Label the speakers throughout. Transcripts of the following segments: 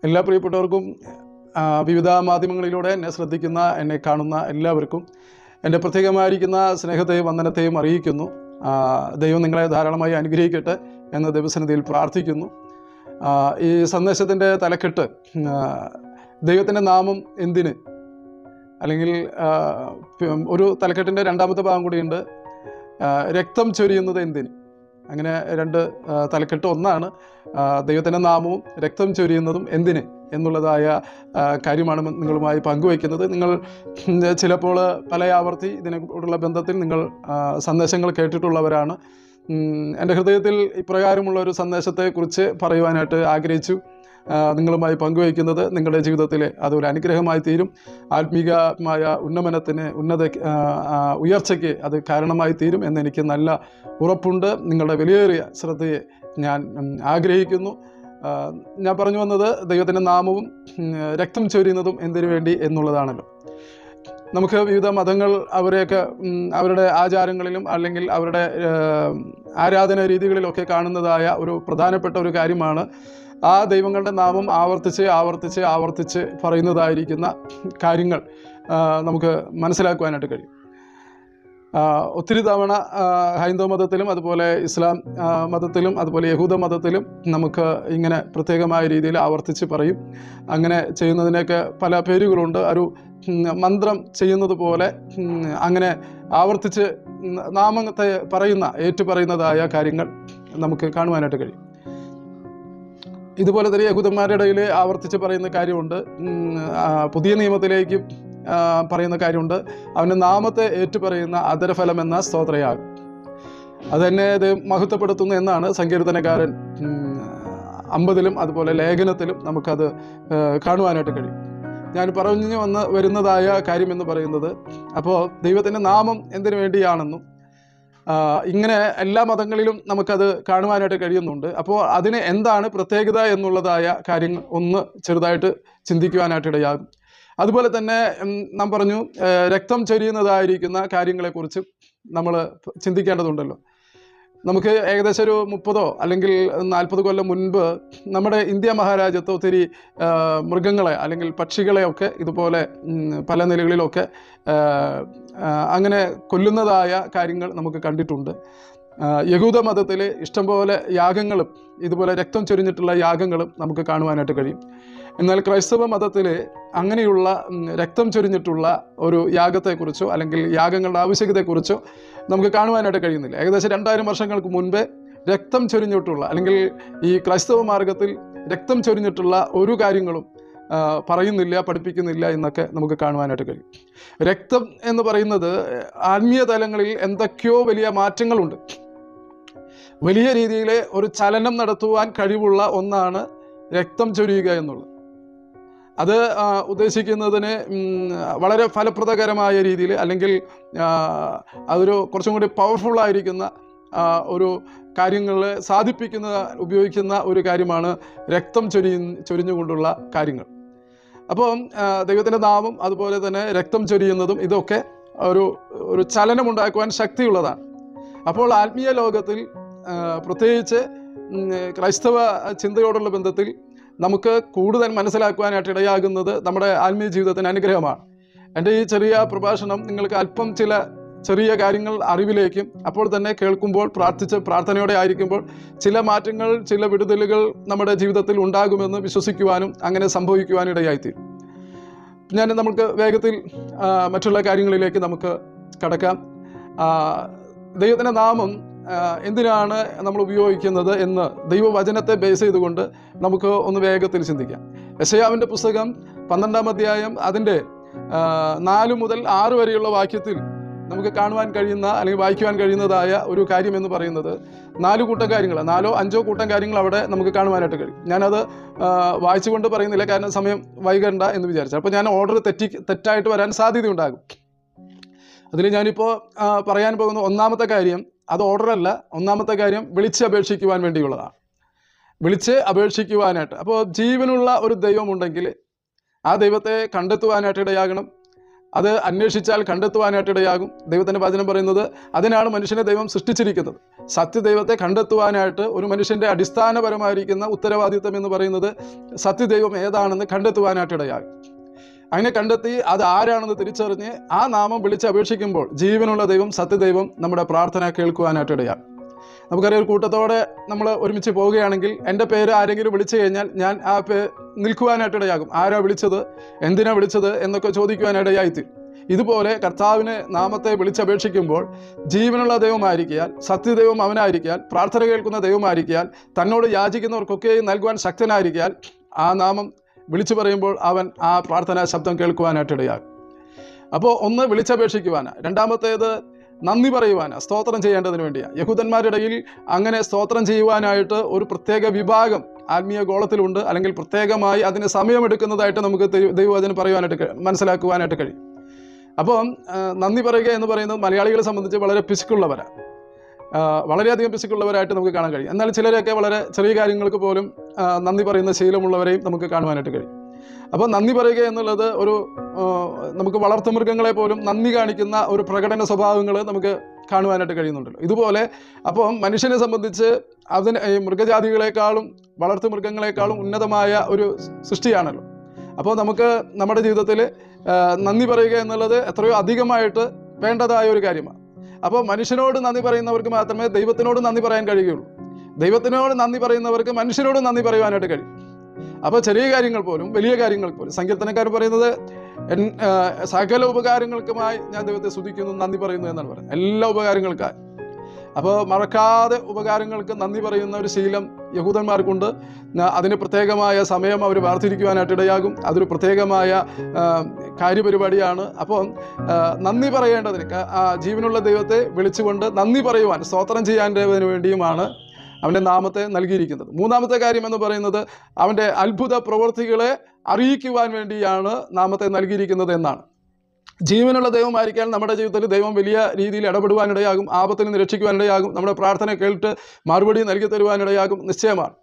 Speaker 1: എല്ലാ പ്രിയപ്പെട്ടവർക്കും വിവിധ മാധ്യമങ്ങളിലൂടെ എന്നെ ശ്രദ്ധിക്കുന്ന, എന്നെ കാണുന്ന എല്ലാവർക്കും എൻ്റെ പ്രത്യേകമായിരിക്കുന്ന സ്നേഹത്തെയും വന്ദനത്തെയും അറിയിക്കുന്നു. ദൈവം നിങ്ങളെ ധാരാളമായി അനുഗ്രഹിക്കട്ടെ എന്ന് ദൈവസന്നിധിയിൽ പ്രാർത്ഥിക്കുന്നു. ഈ സന്ദേശത്തിൻ്റെ തലക്കെട്ട് ദൈവത്തിൻ്റെ നാമം എന്തിന്, അല്ലെങ്കിൽ ഒരു തലക്കെട്ടിൻ്റെ രണ്ടാമത്തെ ഭാഗം കൂടിയുണ്ട്, രക്തം ചൊരിയുന്നത് എന്തിന്. അങ്ങനെ രണ്ട് തലക്കെട്ട്. ഒന്നാണ് ദൈവത്തിൻ്റെ നാമവും രക്തം ചൊരിയുന്നതും എന്തിന് എന്നുള്ളതായ കാര്യമാണ് നിങ്ങളുമായി പങ്കുവയ്ക്കുന്നത്. നിങ്ങൾ ചിലപ്പോൾ പല ആവർത്തി ഇതിനോടുള്ള ബന്ധത്തിൽ നിങ്ങൾ സന്ദേശങ്ങൾ കേട്ടിട്ടുള്ളവരാണ്. എൻ്റെ ഹൃദയത്തിൽ ഇപ്രകാരമുള്ള ഒരു സന്ദേശത്തെക്കുറിച്ച് പറയുവാനായിട്ട് ആഗ്രഹിച്ചു നിങ്ങളുമായി പങ്കുവയ്ക്കുന്നത് നിങ്ങളുടെ ജീവിതത്തിൽ അതൊരു അനുഗ്രഹമായി തീരും. ആത്മീകമായ ഉന്നമനത്തിന്, ഉയർച്ചയ്ക്ക് അത് കാരണമായി തീരും എന്നെനിക്ക് നല്ല ഉറപ്പുണ്ട്. നിങ്ങളുടെ വിലയേറിയ ശ്രദ്ധയെ ഞാൻ ആഗ്രഹിക്കുന്നു. ഞാൻ പറഞ്ഞു വന്നത് ദൈവത്തിൻ്റെ നാമവും രക്തം ചൊരിയുന്നതും എന്തിനു വേണ്ടി എന്നുള്ളതാണല്ലോ. നമുക്ക് വിവിധ മതങ്ങൾ അവരുടെ ആചാരങ്ങളിലും അല്ലെങ്കിൽ അവരുടെ ആരാധന രീതികളിലൊക്കെ കാണുന്നതായ ഒരു പ്രധാനപ്പെട്ട ഒരു കാര്യമാണ് ആ ദൈവങ്ങളുടെ നാമം ആവർത്തിച്ച് പറയുന്നതായിരിക്കുന്ന കാര്യങ്ങൾ നമുക്ക് മനസ്സിലാക്കുവാനായിട്ട് കഴിയും. ഒത്തിരി തവണ ഹൈന്ദവ മതത്തിലും അതുപോലെ ഇസ്ലാം മതത്തിലും അതുപോലെ യഹൂദ മതത്തിലും നമുക്ക് ഇങ്ങനെ പ്രത്യേകമായ രീതിയിൽ ആവർത്തിച്ച് പറയും. അങ്ങനെ ചെയ്യുന്നതിനൊക്കെ പല പേരുകളുണ്ട്. ഒരു മന്ത്രം ചെയ്യുന്നത് പോലെ അങ്ങനെ ആവർത്തിച്ച് നാമത്തെ ഏറ്റുപറയുന്നതായ കാര്യങ്ങൾ നമുക്ക് കാണുവാനായിട്ട് കഴിയും. ഇതുപോലെ തന്നെ യഹൂദന്മാരുടെ ഇടയിൽ ആവർത്തിച്ച് പറയുന്ന കാര്യമുണ്ട്. പുതിയ നിയമത്തിലേക്ക് പറയുന്ന കാര്യമുണ്ട്. അവൻ്റെ നാമത്തെ ഏറ്റുപറയുന്ന അധരഫലം എന്ന സ്തോത്രയാഗം. അതെന്നെ ഇത് മഹത്വപ്പെടുത്തുന്നു എന്നാണ് സങ്കീർത്തനക്കാരൻ 50-ലും അതുപോലെ ലേഖനത്തിലും നമുക്കത് കാണുവാനായിട്ട് കഴിയും. ഞാൻ പറഞ്ഞു വരുന്നതായ കാര്യമെന്ന് പറയുന്നത്, അപ്പോൾ ദൈവത്തിൻ്റെ നാമം എന്തിനു വേണ്ടിയാണെന്നും ഇങ്ങനെ എല്ലാ മതങ്ങളിലും നമുക്കത് കാണുവാനായിട്ട് കഴിയുന്നുണ്ട്. അപ്പോൾ അതിന് എന്താണ് പ്രത്യേകത എന്നുള്ളതായ കാര്യങ്ങൾ ഒന്ന് ചെറുതായിട്ട് ചിന്തിക്കുവാനായിട്ട് ഇടയാകും. അതുപോലെ തന്നെ നാം പറഞ്ഞു രക്തം ചൊരിയുന്നതായിരിക്കുന്ന കാര്യങ്ങളെക്കുറിച്ച് നമ്മൾ ചിന്തിക്കേണ്ടതുണ്ടല്ലോ. നമുക്ക് ഏകദേശം ഒരു 30 അല്ലെങ്കിൽ 40 കൊല്ലം മുൻപ് നമ്മുടെ ഇന്ത്യ മഹാരാജ്യത്ത് ഒത്തിരി മൃഗങ്ങളെ അല്ലെങ്കിൽ പക്ഷികളെയൊക്കെ ഇതുപോലെ പല നിലകളിലൊക്കെ അങ്ങനെ കൊല്ലുന്നതായ കാര്യങ്ങൾ നമുക്ക് കണ്ടിട്ടുണ്ട്. യഹൂദ മതത്തിൽ ഇഷ്ടംപോലെ യാഗങ്ങളും ഇതുപോലെ രക്തം ചൊരിഞ്ഞിട്ടുള്ള യാഗങ്ങളും നമുക്ക് കാണുവാനായിട്ട് കഴിയും. എന്നാൽ ക്രൈസ്തവ മതത്തിൽ അങ്ങനെയുള്ള രക്തം ചൊരിഞ്ഞിട്ടുള്ള ഒരു യാഗത്തെക്കുറിച്ചോ അല്ലെങ്കിൽ യാഗങ്ങളുടെ ആവശ്യകതയെക്കുറിച്ചോ നമുക്ക് കാണുവാനായിട്ട് കഴിയുന്നില്ല. ഏകദേശം 2000 വർഷങ്ങൾക്ക് മുൻപേ രക്തം ചൊരിഞ്ഞിട്ടുള്ള അല്ലെങ്കിൽ ഈ ക്രൈസ്തവ മാർഗത്തിൽ രക്തം ചൊരിഞ്ഞിട്ടുള്ള ഒരു കാര്യങ്ങളും പറയുന്നില്ല, പഠിപ്പിക്കുന്നില്ല എന്നൊക്കെ നമുക്ക് കാണുവാനായിട്ട് കഴിയും. രക്തം എന്ന് പറയുന്നത് ആത്മീയ തലങ്ങളിൽ എന്തൊക്കെയോ വലിയ മാറ്റങ്ങളുണ്ട്. വലിയ രീതിയിൽ ഒരു ചലനം നടത്തുവാൻ കഴിവുള്ള ഒന്നാണ് രക്തം ചൊരിയുക എന്നുള്ളത്. അത് ഉദ്ദേശിക്കുന്നതിന് വളരെ ഫലപ്രദകരമായ രീതിയിൽ അല്ലെങ്കിൽ അതൊരു കുറച്ചും കൂടി പവർഫുള്ളായിരിക്കുന്ന ഒരു കാര്യങ്ങളെ ഉപയോഗിക്കുന്ന ഒരു കാര്യമാണ് രക്തം ചൊരിഞ്ഞുകൊണ്ടുള്ള കാര്യങ്ങൾ. അപ്പോൾ ദൈവത്തിൻ്റെ നാമം അതുപോലെ തന്നെ രക്തം ചൊരിയുന്നതും ഇതൊക്കെ ഒരു ചലനമുണ്ടാക്കുവാൻ ശക്തിയുള്ളതാണ്. അപ്പോൾ ആത്മീയ ലോകത്തിൽ പ്രത്യേകിച്ച് ക്രൈസ്തവ ചിന്തയോടുള്ള ബന്ധത്തിൽ നമുക്ക് കൂടുതൽ മനസ്സിലാക്കുവാനായിട്ട് ഇടയാകുന്നത് നമ്മുടെ ആത്മീയ ജീവിതത്തിന് അനുഗ്രഹമാണ്. എൻ്റെ ഈ ചെറിയ പ്രഭാഷണം നിങ്ങൾക്ക് അല്പം ചില ചെറിയ കാര്യങ്ങൾ അറിവിലേക്കും അപ്പോൾ തന്നെ കേൾക്കുമ്പോൾ പ്രാർത്ഥനയോടെ ആയിരിക്കുമ്പോൾ ചില മാറ്റങ്ങൾ, ചില വിടുതലുകൾ നമ്മുടെ ജീവിതത്തിൽ ഉണ്ടാകുമെന്ന് വിശ്വസിക്കുവാനും അങ്ങനെ സംഭവിക്കുവാനും ഇടയായിത്തീരും. നമുക്ക് വേഗത്തിൽ മറ്റുള്ള കാര്യങ്ങളിലേക്ക് നമുക്ക് കടക്കാം. ദൈവത്തിൻ്റെ നാമം എന്തിനാണ് നമ്മൾ ഉപയോഗിക്കുന്നത് എന്ന് ദൈവവചനത്തെ ബേസ് ചെയ്തുകൊണ്ട് നമുക്ക് ഒന്ന് വേഗത്തിൽ ചിന്തിക്കാം. യെശയ്യാവിൻ്റെ പുസ്തകം 12-ാം അധ്യായം അതിൻ്റെ 4 മുതൽ 6 വരെയുള്ള വാക്യത്തിൽ നമുക്ക് കാണുവാൻ കഴിയുന്ന അല്ലെങ്കിൽ വായിക്കുവാൻ കഴിയുന്നതായ ഒരു കാര്യം എന്ന് പറയുന്നത് 4 കൂട്ടം കാര്യങ്ങൾ, 4-5 കൂട്ടം കാര്യങ്ങൾ അവിടെ നമുക്ക് കാണുവാനായിട്ട് കഴിയും. ഞാനത് വായിച്ചുകൊണ്ട് പറയുന്നില്ല, കാരണം സമയം വൈകണ്ട എന്ന് വിചാരിച്ചു. അപ്പോൾ ഞാൻ ഓർഡർ തെറ്റായിട്ട് വരാൻ സാധ്യതയുണ്ടാകും. അതിൽ ഞാനിപ്പോൾ പറയാൻ പോകുന്ന ഒന്നാമത്തെ കാര്യം അത് ഓർഡറല്ല. ഒന്നാമത്തെ കാര്യം വിളിച്ചപേക്ഷിക്കുവാൻ വേണ്ടിയുള്ളതാണ്. അപേക്ഷിക്കുവാനായിട്ട്. അപ്പോൾ ജീവനുള്ള ഒരു ദൈവമുണ്ടെങ്കിൽ ആ ദൈവത്തെ കണ്ടെത്തുവാനായിട്ട് ഇടയാകണം. അത് അന്വേഷിച്ചാൽ കണ്ടെത്തുവാനായിട്ടിടയാകും. ദൈവത്തിൻ്റെ വചനം പറയുന്നത് അതിനാണ് മനുഷ്യനെ ദൈവം സൃഷ്ടിച്ചിരിക്കുന്നത്. സത്യദൈവത്തെ കണ്ടെത്തുവാനായിട്ട് ഒരു മനുഷ്യൻ്റെ അടിസ്ഥാനപരമായിരിക്കുന്ന ഉത്തരവാദിത്വം എന്ന് പറയുന്നത് സത്യദൈവം ഏതാണെന്ന് കണ്ടെത്തുവാനായിട്ടിടയാകും. അങ്ങനെ കണ്ടെത്തി അത് ആരാണെന്ന് തിരിച്ചറിഞ്ഞ് ആ നാമം വിളിച്ചപേക്ഷിക്കുമ്പോൾ ജീവനുള്ള ദൈവം, സത്യദൈവം നമ്മുടെ പ്രാർത്ഥന കേൾക്കുവാനായിട്ടിടയാകും. നമുക്കറിയാം, ഒരു കൂട്ടത്തോടെ നമ്മൾ ഒരുമിച്ച് പോവുകയാണെങ്കിൽ എൻ്റെ പേര് ആരെങ്കിലും വിളിച്ചു കഴിഞ്ഞാൽ ഞാൻ ആ നിൽക്കുവാനായിട്ടിടയാകും. ആരാ വിളിച്ചത്, എന്തിനാ വിളിച്ചത് എന്നൊക്കെ ചോദിക്കുവാനിടയായിത്തീരും. ഇതുപോലെ കർത്താവിനെ നാമത്തെ വിളിച്ചപേക്ഷിക്കുമ്പോൾ ജീവനുള്ള ദൈവമായിരിക്കാൻ, സത്യദൈവം അവനായിരിക്കാൻ, പ്രാർത്ഥന കേൾക്കുന്ന ദൈവമായിരിക്കാൻ, തന്നോട് യാചിക്കുന്നവർക്കൊക്കെ നൽകുവാൻ ശക്തനായിരിക്കാൻ ആ നാമം വിളിച്ചു പറയുമ്പോൾ അവൻ ആ പ്രാർത്ഥനാ ശബ്ദം കേൾക്കുവാനായിട്ടിടയാകും. അപ്പോൾ ഒന്ന് വിളിച്ചപേക്ഷിക്കുവാനാണ്, രണ്ടാമത്തേത് നന്ദി പറയുവാനാണ്, സ്തോത്രം ചെയ്യേണ്ടതിന് വേണ്ടിയാണ്. യഹൂദന്മാരുടെ ഇടയിൽ അങ്ങനെ സ്തോത്രം ചെയ്യുവാനായിട്ട് ഒരു പ്രത്യേക വിഭാഗം ആത്മീയ ഗോളത്തിലുണ്ട്, അല്ലെങ്കിൽ പ്രത്യേകമായി അതിന് സമയമെടുക്കുന്നതായിട്ട് നമുക്ക് ദൈവവചനം പറയുവാനായിട്ട് മനസ്സിലാക്കുവാനായിട്ട് കഴിയും. അപ്പം നന്ദി പറയുക എന്ന് പറയുന്നത് മലയാളികളെ സംബന്ധിച്ച് വളരെ പിശുക്കുള്ളവരാണ്, വളരെയധികം പിശുക്കുള്ളവരായിട്ട് നമുക്ക് കാണാൻ കഴിയും. എന്നാൽ ചിലരൊക്കെ വളരെ ചെറിയ കാര്യങ്ങൾക്ക് പോലും നന്ദി പറയുന്ന ശീലമുള്ളവരെയും നമുക്ക് കാണുവാനായിട്ട് കഴിയും. അപ്പോൾ നന്ദി പറയുക എന്നുള്ളത് ഒരു നമുക്ക് വളർത്തുമൃഗങ്ങളെ പോലും നന്ദി കാണിക്കുന്ന ഒരു പ്രകടന സ്വഭാവങ്ങൾ നമുക്ക് കാണുവാനായിട്ട് കഴിയുന്നുണ്ടല്ലോ. ഇതുപോലെ അപ്പം മനുഷ്യനെ സംബന്ധിച്ച് അതിന് മൃഗജാതികളെക്കാളും വളർത്തുമൃഗങ്ങളെക്കാളും ഉന്നതമായ ഒരു സൃഷ്ടിയാണല്ലോ. അപ്പോൾ നമുക്ക് നമ്മുടെ ജീവിതത്തിൽ നന്ദി പറയുക എന്നുള്ളത് എത്രയോ അധികമായിട്ട് വേണ്ടതായ ഒരു കാര്യമാണ്. അപ്പോൾ മനുഷ്യനോട് നന്ദി പറയുന്നവർക്ക് മാത്രമേ ദൈവത്തിനോട് നന്ദി പറയാൻ കഴിയുകയുള്ളൂ. ദൈവത്തിനോട് നന്ദി പറയുന്നവർക്ക് മനുഷ്യരോട് നന്ദി പറയുവാനായിട്ട് കഴിയും. അപ്പോൾ ചെറിയ കാര്യങ്ങൾ പോലും വലിയ കാര്യങ്ങൾ പോലും സങ്കീർത്തനക്കാരൻ പറയുന്നത് സകല ഉപകാരങ്ങൾക്കുമായി ഞാൻ ദൈവത്തെ സ്തുതിക്കുന്നു, നന്ദി പറയുന്നു എന്നാണ് പറയുന്നത്, എല്ലാ ഉപകാരങ്ങൾക്കായി. അപ്പോൾ മറക്കാതെ ഉപകാരങ്ങൾക്ക് നന്ദി പറയുന്ന ഒരു ശീലം യഹൂദന്മാർക്കുണ്ട്. അതിന് പ്രത്യേകമായ സമയം അവർ വേർതിരിക്കുവാനായിട്ടിടയാകും. അതൊരു പ്രത്യേകമായ കാര്യപരിപാടിയാണ്. അപ്പോൾ നന്ദി പറയേണ്ടതിന് ജീവനുള്ള ദൈവത്തെ വിളിച്ചുകൊണ്ട് നന്ദി പറയുവാൻ, സ്തോത്രം ചെയ്യാൻ്റെതിന് വേണ്ടിയുമാണ് അവൻ്റെ നാമത്തെ നൽകിയിരിക്കുന്നത്. മൂന്നാമത്തെ കാര്യം എന്ന് പറയുന്നത് അവൻ്റെ അത്ഭുത പ്രവൃത്തികളെ അറിയിക്കുവാൻ വേണ്ടിയാണ് നാമത്തെ നൽകിയിരിക്കുന്നത് എന്നാണ്. ജീവനുള്ള ദൈവമായിരിക്കാൻ നമ്മുടെ ജീവിതത്തിൽ ദൈവം വലിയ രീതിയിൽ ഇടപെടുവാനിടയാകും, ആപത്തിൽ നിന്ന് രക്ഷിക്കുവാനിടയാകും, നമ്മുടെ പ്രാർത്ഥന കേട്ട് മറുപടി നൽകി തരുവാനിടയാകും, നിശ്ചയമാണ്.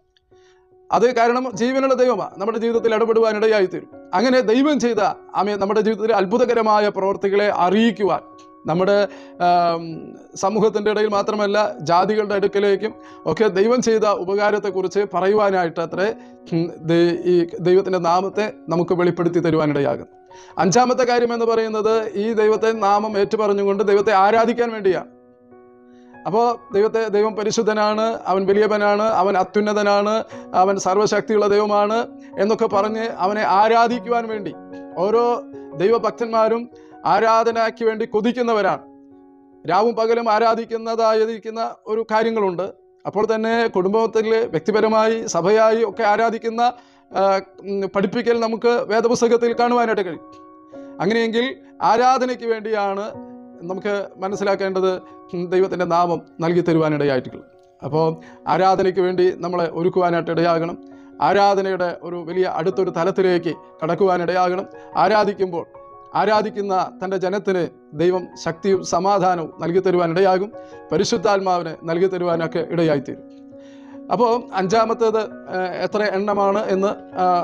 Speaker 1: അത് കാരണം ജീവനുള്ള ദൈവമാണ് നമ്മുടെ ജീവിതത്തിൽ ഇടപെടുവാനിടയായിത്തീരും. അങ്ങനെ ദൈവം ചെയ്ത നമ്മുടെ ജീവിതത്തിൽ അത്ഭുതകരമായ പ്രവൃത്തികളെ അറിയിക്കുവാൻ നമ്മുടെ സമൂഹത്തിൻ്റെ ഇടയിൽ മാത്രമല്ല ജാതികളുടെ അടുക്കലേക്കും ഒക്കെ ദൈവം ചെയ്ത ഉപകാരത്തെക്കുറിച്ച് പറയുവാനായിട്ട് അത്രേ ഈ ദൈവത്തിൻ്റെ നാമത്തെ നമുക്ക് വെളിപ്പെടുത്തി തരുവാനിടയാകും. അഞ്ചാമത്തെ കാര്യം എന്ന് പറയുന്നത് ഈ ദൈവത്തെ നാമം ഏറ്റുപറഞ്ഞുകൊണ്ട് ദൈവത്തെ ആരാധിക്കാൻ വേണ്ടിയാണ്. അപ്പോൾ ദൈവം പരിശുദ്ധനാണ്, അവൻ വലിയവനാണ്, അവൻ അത്യുന്നതനാണ്, അവൻ സർവശക്തിയുള്ള ദൈവമാണ് എന്നൊക്കെ പറഞ്ഞ് അവനെ ആരാധിക്കുവാൻ വേണ്ടി ഓരോ ദൈവഭക്തന്മാരും ആരാധനയ്ക്ക് വേണ്ടി കൊതിക്കുന്നവരാണ്. രാവും പകലും ആരാധിക്കുന്നതായിരിക്കുന്ന ഒരു കാര്യങ്ങളുണ്ട്. അപ്പോൾ തന്നെ കുടുംബത്തിൽ, വ്യക്തിപരമായി, സഭയായി ഒക്കെ ആരാധിക്കുന്ന പഠിപ്പിക്കൽ നമുക്ക് വേദപുസ്തകത്തിൽ കാണുവാനായിട്ട് കഴിയും. അങ്ങനെയെങ്കിൽ ആരാധനയ്ക്ക് വേണ്ടിയാണ് നമുക്ക് മനസ്സിലാക്കേണ്ടത് ദൈവത്തിൻ്റെ നാമം നൽകി തരുവാനിടയായിട്ടുള്ളത്. അപ്പോൾ ആരാധനയ്ക്ക് വേണ്ടി നമ്മളെ ഒരുക്കുവാനായിട്ട് ഇടയാകണം. ആരാധനയുടെ ഒരു വലിയ അടുത്തൊരു തലത്തിലേക്ക് കടക്കുവാനിടയാകണം. ആരാധിക്കുന്ന തൻ്റെ ജനത്തിന് ദൈവം ശക്തിയും സമാധാനവും നൽകി തരുവാനിടയാകും. പരിശുദ്ധാത്മാവിനെ നൽകി തരുവാനൊക്കെ ഇടയായിത്തീരും. അപ്പോൾ അഞ്ചാമത്തേത് എത്ര എണ്ണമാണ് എന്ന്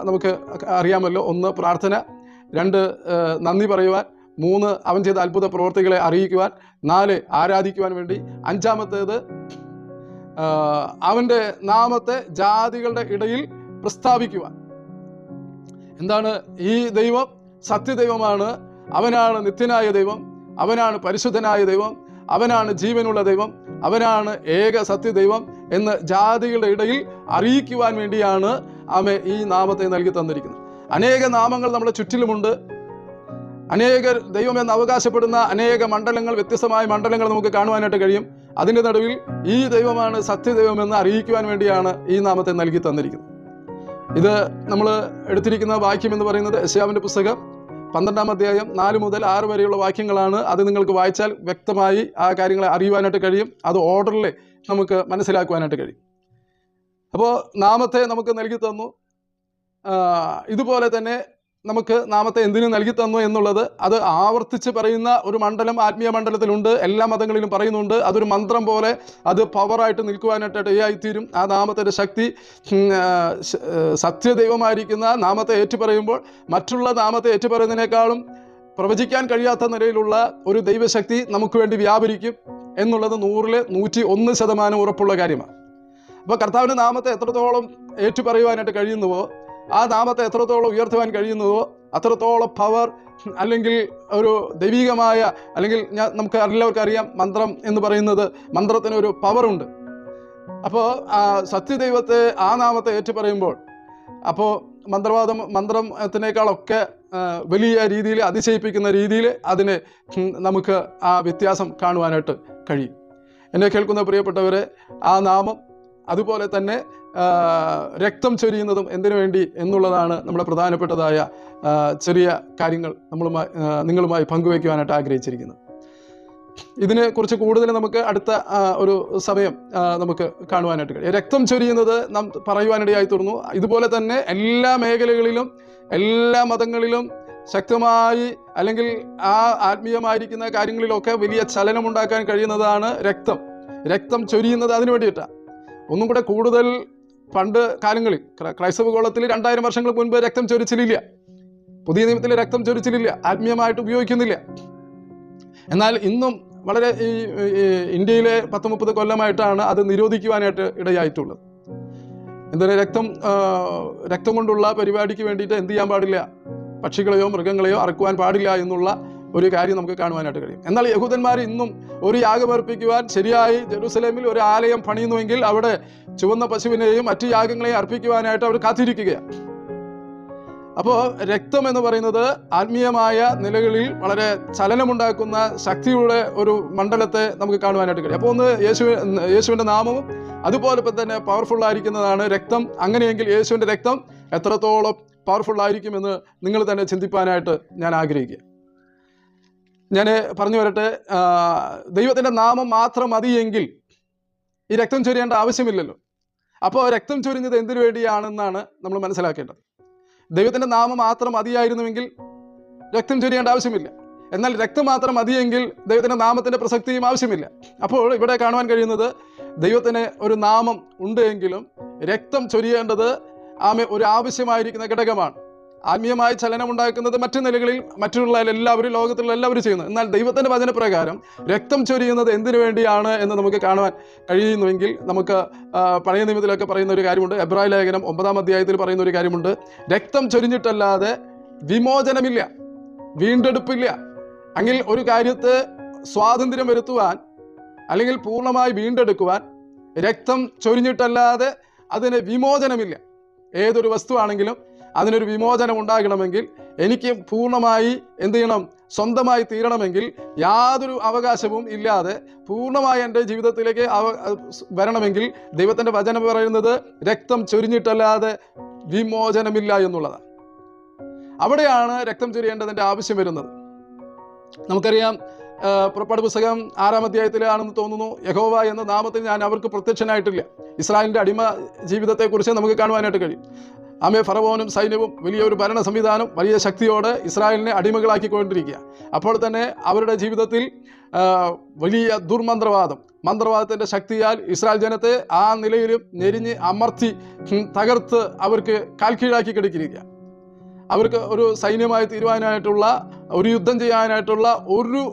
Speaker 1: നമുക്ക് അറിയാമല്ലോ. 1 പ്രാർത്ഥന, 2 നന്ദി പറയുവാൻ, 3 അവൻ ചെയ്ത അത്ഭുത പ്രവർത്തികളെ അറിയിക്കുവാൻ, 4 ആരാധിക്കുവാൻ വേണ്ടി, 5-മത്തേത് അവൻ്റെ നാമത്തെ ജാതികളുടെ ഇടയിൽ പ്രസ്താവിക്കുവാൻ. എന്താണ്? ഈ ദൈവം സത്യദൈവമാണ്, അവനാണ് നിത്യനായ ദൈവം, അവനാണ് പരിശുദ്ധനായ ദൈവം, അവനാണ് ജീവനുള്ള ദൈവം, അവനാണ് ഏക സത്യദൈവം എന്ന് ജാതികളുടെ ഇടയിൽ അറിയിക്കുവാൻ വേണ്ടിയാണ് അവൻ ഈ നാമത്തെ നൽകി തന്നിരിക്കുന്നത്. അനേക നാമങ്ങൾ നമ്മുടെ ചുറ്റിലുമുണ്ട്. അനേകർ ദൈവമെന്ന് അവകാശപ്പെടുന്ന അനേക മണ്ഡലങ്ങൾ, വ്യത്യസ്തമായ മണ്ഡലങ്ങൾ നമുക്ക് കാണുവാനായിട്ട് കഴിയും. അതിൻ്റെ നടുവിൽ ഈ ദൈവമാണ് സത്യദൈവമെന്ന് അറിയിക്കുവാൻ വേണ്ടിയാണ് ഈ നാമത്തെ നൽകി തന്നിരിക്കുന്നത്. ഇത് നമ്മൾ എടുത്തിരിക്കുന്ന വാക്യം എന്ന് പറയുന്നത് യെശയ്യാവിൻ്റെ പുസ്തകം 12-ാം അധ്യായം 4 മുതൽ 6 വരെയുള്ള വാക്യങ്ങളാണ്. അത് നിങ്ങൾക്ക് വായിച്ചാൽ വ്യക്തമായി ആ കാര്യങ്ങളെ അറിയുവാനായിട്ട് കഴിയും. അത് ഓർഡറിൽ നമുക്ക് മനസ്സിലാക്കുവാനായിട്ട് കഴിയും. അപ്പോൾ നാമത്തെ നമുക്ക് നൽകി തന്നു. ഇതുപോലെ തന്നെ നമുക്ക് നാമത്തെ എന്തിനു നൽകി തന്നു എന്നുള്ളത് അത് ആവർത്തിച്ച് പറയുന്ന ഒരു മണ്ഡലം ആത്മീയ മണ്ഡലത്തിലുണ്ട്. എല്ലാ മതങ്ങളിലും പറയുന്നുണ്ട്. അതൊരു മന്ത്രം പോലെ അത് പവറായിട്ട് നിൽക്കുവാനായിട്ട് ഇടയായിത്തീരും. ആ നാമത്തിൻ്റെ ശക്തി സത്യദൈവമായിരിക്കുന്ന നാമത്തെ ഏറ്റുപറയുമ്പോൾ മറ്റുള്ള നാമത്തെ ഏറ്റുപറയുന്നതിനേക്കാളും പ്രവചിക്കാൻ കഴിയാത്ത നിലയിലുള്ള ഒരു ദൈവശക്തി നമുക്ക് വേണ്ടി വ്യാപരിക്കും എന്നുള്ളത് 100-ൽ 101% ഉറപ്പുള്ള കാര്യമാണ്. അപ്പോൾ കർത്താവിൻ്റെ നാമത്തെ എത്രത്തോളം ഏറ്റുപറയുവാനായിട്ട് കഴിയുന്നുവോ, ആ നാമത്തെ എത്രത്തോളം ഉയർത്തുവാൻ കഴിയുന്നുവോ, അത്രത്തോളം പവർ, അല്ലെങ്കിൽ ഒരു ദൈവികമായ, അല്ലെങ്കിൽ നമുക്ക് എല്ലാവർക്കും അറിയാം മന്ത്രം എന്ന് പറയുന്നത്, മന്ത്രത്തിനൊരു പവറുണ്ട്. അപ്പോൾ സത്യദൈവത്തെ, ആ നാമത്തെ ഏറ്റുപറയുമ്പോൾ, അപ്പോൾ മന്ത്രത്തിനേക്കാളൊക്കെ വലിയ രീതിയിൽ, അതിശയിപ്പിക്കുന്ന രീതിയിൽ അതിനെ നമുക്ക് ആ വ്യത്യാസം കാണുവാനായിട്ട് കഴിയും. എന്നെ കേൾക്കുന്ന പ്രിയപ്പെട്ടവരെ, ആ നാമം അതുപോലെ തന്നെ രക്തം ചൊരിയുന്നതും എന്തിനു വേണ്ടി എന്നുള്ളതാണ് നമ്മുടെ പ്രധാനപ്പെട്ടതായ ചെറിയ കാര്യങ്ങൾ നിങ്ങളുമായി പങ്കുവയ്ക്കുവാനായിട്ട് ആഗ്രഹിച്ചിരിക്കുന്നത്. ഇതിനെക്കുറിച്ച് കൂടുതൽ നമുക്ക് അടുത്ത ഒരു സമയം നമുക്ക് കാണുവാനായിട്ട് കഴിയും. രക്തം ചൊരിയുന്നത് നാം പറയുവാനിടയായി തീർന്നു. ഇതുപോലെ തന്നെ എല്ലാ മേഖലകളിലും, എല്ലാ മതങ്ങളിലും ശക്തമായി, അല്ലെങ്കിൽ ആ ആത്മീയമായിരിക്കുന്ന കാര്യങ്ങളിലൊക്കെ വലിയ ചലനമുണ്ടാക്കാൻ കഴിയുന്നതാണ് രക്തം ചൊരിയുന്നത്. അതിനു വേണ്ടിയിട്ടാണ്. ഒന്നും കൂടെ കൂടുതൽ പണ്ട് കാലങ്ങളിൽ ക്രൈസ്തവ ഗോളത്തിൽ 2000 വർഷങ്ങൾക്ക് മുൻപ് രക്തം ചൊരിച്ചിലില്ല. പുതിയ നിയമത്തിൽ രക്തം ചൊരിച്ചിലില്ല, ആത്മീയമായിട്ട് ഉപയോഗിക്കുന്നില്ല. എന്നാൽ ഇന്നും വളരെ ഈ ഇന്ത്യയിലെ 10-30 കൊല്ലമായിട്ടാണ് അത് നിരോധിക്കുവാനായിട്ട് ഇടയായിട്ടുള്ളത്. എന്താണ്, രക്തം കൊണ്ടുള്ള പരിപാടിക്ക് വേണ്ടിയിട്ട് എന്ത് ചെയ്യാൻ പാടില്ല, പക്ഷികളെയോ മൃഗങ്ങളെയോ അറക്കുവാൻ പാടില്ല എന്നുള്ള ഒരു കാര്യം നമുക്ക് കാണുവാനായിട്ട് കഴിയും. എന്നാൽ യഹൂദന്മാർ ഇന്നും ഒരു യാഗമർപ്പിക്കുവാൻ ശരിയായി ജെറുസലേമിൽ ഒരു ആലയം പണിയുന്നുവെങ്കിൽ അവിടെ ചുവന്ന പശുവിനെയും മറ്റു യാഗങ്ങളെയും അർപ്പിക്കുവാനായിട്ട് അവർ കാത്തിരിക്കുകയാണ്. അപ്പോൾ രക്തം എന്ന് പറയുന്നത് ആത്മീയമായ നിലകളിൽ വളരെ ചലനമുണ്ടാക്കുന്ന ശക്തിയുടെ ഒരു മണ്ഡലത്തെ നമുക്ക് കാണുവാനായിട്ട് കഴിയും. അപ്പോൾ ഒന്ന് യേശുവിൻ്റെ നാമവും അതുപോലെ തന്നെ പവർഫുൾ ആയിരിക്കുന്നതാണ് രക്തം. അങ്ങനെയെങ്കിൽ യേശുവിൻ്റെ രക്തം എത്രത്തോളം പവർഫുൾ ആയിരിക്കുമെന്ന് നിങ്ങൾ തന്നെ ചിന്തിപ്പാനായിട്ട് ഞാൻ ആഗ്രഹിക്കുക. ഞാൻ പറഞ്ഞു വരട്ടെ, ദൈവത്തിൻ്റെ നാമം മാത്രം മതിയെങ്കിൽ ഈ രക്തം ചൊരിയേണ്ട ആവശ്യമില്ലല്ലോ. അപ്പോൾ രക്തം ചൊരിഞ്ഞത് എന്തിനു വേണ്ടിയാണെന്നാണ് നമ്മൾ മനസ്സിലാക്കേണ്ടത്. ദൈവത്തിൻ്റെ നാമം മാത്രം മതിയായിരുന്നുവെങ്കിൽ രക്തം ചൊരിയേണ്ട ആവശ്യമില്ല. എന്നാൽ രക്തം മാത്രം മതിയെങ്കിൽ ദൈവത്തിൻ്റെ നാമത്തിൻ്റെ പ്രസക്തിയും ആവശ്യമില്ല. അപ്പോൾ ഇവിടെ കാണുവാൻ കഴിയുന്നത്, ദൈവത്തിന് ഒരു നാമം ഉണ്ട് എങ്കിലും രക്തം ചൊരിയേണ്ടത് ഒരു ആവശ്യമായിരിക്കുന്ന ഘടകമാണ്. ആത്മീയമായ ചലനം ഉണ്ടാക്കുന്നത് മറ്റു നിലകളിൽ മറ്റുള്ള എല്ലാവരും, ലോകത്തിലുള്ള എല്ലാവരും ചെയ്യുന്നു. എന്നാൽ ദൈവത്തിൻ്റെ വചനപ്രകാരം രക്തം ചൊരിയുന്നത് എന്തിനു വേണ്ടിയാണ് എന്ന് നമുക്ക് കാണുവാൻ കഴിയുന്നുവെങ്കിൽ, നമുക്ക് പഴയ നിയമത്തിലൊക്കെ പറയുന്ന ഒരു കാര്യമുണ്ട്. എബ്രായ ലേഖനം 9-ാം അധ്യായത്തിൽ പറയുന്ന ഒരു കാര്യമുണ്ട്. രക്തം ചൊരിഞ്ഞിട്ടല്ലാതെ വിമോചനമില്ല, വീണ്ടെടുപ്പില്ല. എങ്കിൽ ഒരു കാര്യത്തെ സ്വാതന്ത്ര്യം വരുത്തുവാൻ, അല്ലെങ്കിൽ പൂർണ്ണമായി വീണ്ടെടുക്കുവാൻ രക്തം ചൊരിഞ്ഞിട്ടല്ലാതെ അതിന് വിമോചനമില്ല. ഏതൊരു വസ്തുവാണെങ്കിലും അതിനൊരു വിമോചനം ഉണ്ടാകണമെങ്കിൽ, എനിക്ക് പൂർണ്ണമായി എന്ത് ചെയ്യണം, സ്വന്തമായി തീരണമെങ്കിൽ, യാതൊരു അവകാശവും ഇല്ലാതെ പൂർണ്ണമായി എൻ്റെ ജീവിതത്തിലേക്ക് വരണമെങ്കിൽ ദൈവത്തിൻ്റെ വചനം പറയുന്നത് രക്തം ചൊരിഞ്ഞിട്ടല്ലാതെ വിമോചനമില്ല എന്നുള്ളതാണ്. അവിടെയാണ് രക്തം ചൊരിയേണ്ടതിൻ്റെ ആവശ്യം വരുന്നത്. നമുക്കറിയാം, പുറപ്പാട് പുസ്തകം 6-ാം അധ്യായത്തിലാണെന്ന് തോന്നുന്നു, യഹോവ എന്ന നാമത്തിൽ ഞാൻ അവർക്ക് പ്രത്യക്ഷനായിട്ടില്ല. ഇസ്രായേലിൻ്റെ അടിമ ജീവിതത്തെക്കുറിച്ച് നമുക്ക് കാണുവാനായിട്ട് കഴിയും. ഫറവോനും സൈന്യവും വലിയൊരു ഭരണ സംവിധാനം വലിയ ശക്തിയോടെ ഇസ്രായേലിനെ അടിമകളാക്കിക്കൊണ്ടിരിക്കുക. അപ്പോൾ തന്നെ അവരുടെ ജീവിതത്തിൽ വലിയ മന്ത്രവാദത്തിൻ്റെ ശക്തിയാൽ ഇസ്രായേൽ ജനത്തെ ആ നിലയിലും ഞെരിഞ്ഞ് അമർത്തി തകർത്ത് അവർക്ക് കാൽക്കീഴാക്കി കിടക്കിയിരിക്കുക. അവർക്ക് ഒരു സൈന്യമായി തീരുവാനായിട്ടുള്ള, ഒരു യുദ്ധം ചെയ്യാനായിട്ടുള്ള ഒരു